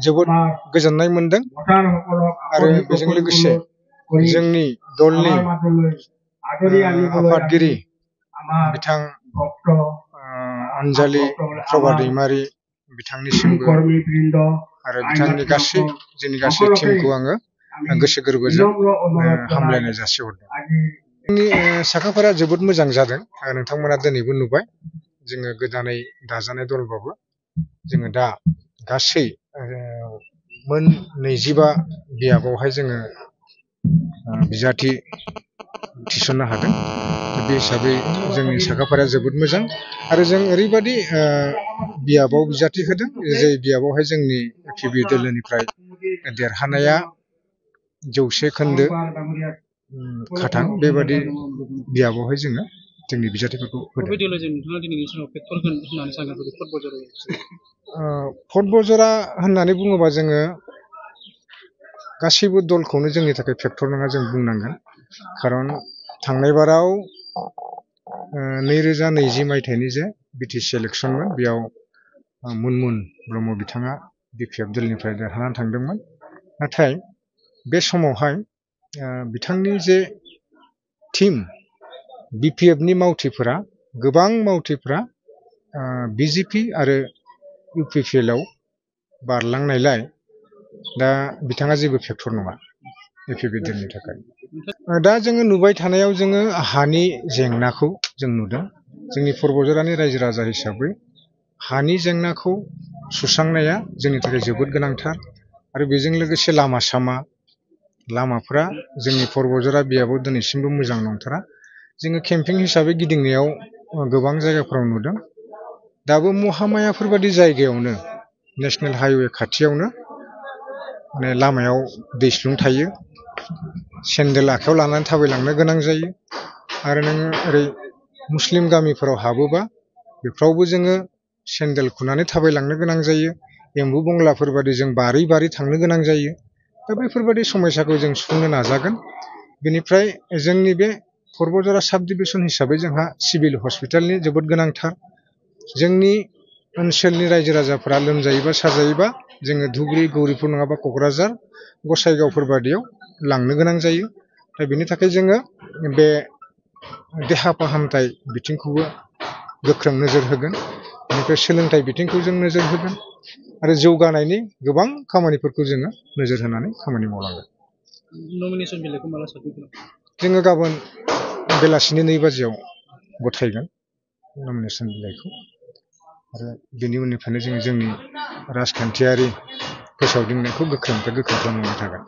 जोबोद गोजोननाय मोनदों आरो बेजों लोगोसे जोंनि दलनि आफादगिरि बिथां अनजालि प्रभा दैमारि बिथांनिसिमबो आरो बिथांनि गासै जोंनि गासै टीमखौ आङो गोसो गोरबोजों हामलायनाय जासिहरदों। जोंनि साखाफारा जोबोद मोजां जादों। नोंथांमोना दिनैबो नुबाय जोङो गोदानै दाजानाय दलबाबो जोङो दा गासै मोन 25 बियाबावहाय जोङो बिजाथि थिसननो हादों। बे हिसाबै जोंनि साखाफाराया जोबोद मोजां आरो जों ओरैबायदि बियाबाव बिजाथि होदों जे बियाबावहाय जोंनि पिबि दोलोनिफ्राय देरहानाया 100 खोन्दो खाथां बेबादि बियाबावहाय जोङो जोंनि बिजाथिफोरखौ होदों। फुटबजरा होननानै बुङोबा जोङो गासैबो दलखौनो जोंनि थाखाय फेक्टर नङा जों बुंनांगोन। खारन थांनाय बाराव 2020 मायथाइनि जे बिटिसि इलेक्सनमोन बेयाव मुनमुन ब्रह्म बिथाङा बिपिएफ दलनिफ्राय देरहानानै थांदोंमोन। नाथाय बे समावहाय बिथांनि जे टीम बिपिएफनि मावथिफोरा गोबां मावथिफोरा बिजेपि आरो इउपिपिएलआव बारलांनायलाय दा बिथाङा जेबो फेक्टर नङा एपिपि दलनि थाखाय। दा जोङो नुबाय थानायाव जोङो हानि जेंनाखौ जों नुदों। जोंनि फुर्बजरानि रायजो राजा हिसाबै हानि जेंनाखौ सुस्रांनाया जोंनि थाखाय जोबोद गोनांथार आरो बेजों लोगोसे लामा सामा लामाफोरा जोंनि फुर्बजरा बियाबाव दिनैसिमबो मोजां नंथारा। जोङो केम्पिं हिसाबै गिदिंनायाव गोबां जायगाफोराव नुदों दाबो महामायाफोर बादि जायगायावनो नेशनेल हाइवे खाथियावनो माने लामायाव दैस्लुं थायो। सेन्देल आखायाव लानानै थाबायलांनो गोनां जायो आरो नोङो ओरै मुस्लिम गामिफोराव हाबोबा बेफ्रावबो जोङो सेन्देल खुनानै थाबायलांनो गोनां जायो। एम्बु बंग्लाफोर बादि जों बारै बारै थांनो गोनां जायो। दा बैफोरबादि समस्याखौ जों सुफुंनो नाजागोन। बेनिफ्राय जोंनि बे फुर्बजरा साब डिभिजन हिसाबै जोंहा सिभिल हस्पिटालनि जोबोद गोनांथार। जोंनि ओनसोलनि रायजो राजाफोरा लोमजायोबा साजायोबा जोङो धुबुरी गौरीपुर नङाबा क'क्राझार गसाइगावफोर बादियाव लांनो गोनां जायो। दा बेनि थाखाय जोङो बे देहा फाहामथाय बिथिंखौबो गोख्रों नोजोर होगोन। बेनिफ्राय सोलोंथाइ बिथिंखौ जों नोजोर होगोन आरो जौगानायनि गोबां खामानिफोरखौ जोङो नोजोर होनानै खामानि मावलांगोन। नमिनेशन बिलाइखौ माला साबमिट खालामगोन? जोङो गाबोन बेलासिनि 2 बाजियाव गथायगोन नमिनेशन बिलाइखौ आरो बेनि उननिफ्रायनो जोङो जोंनि राजखान्थियारि फोसावदिंनायखौ गोख्रोंनिफ्राय गोख्रों खालामलांबाय थागोन।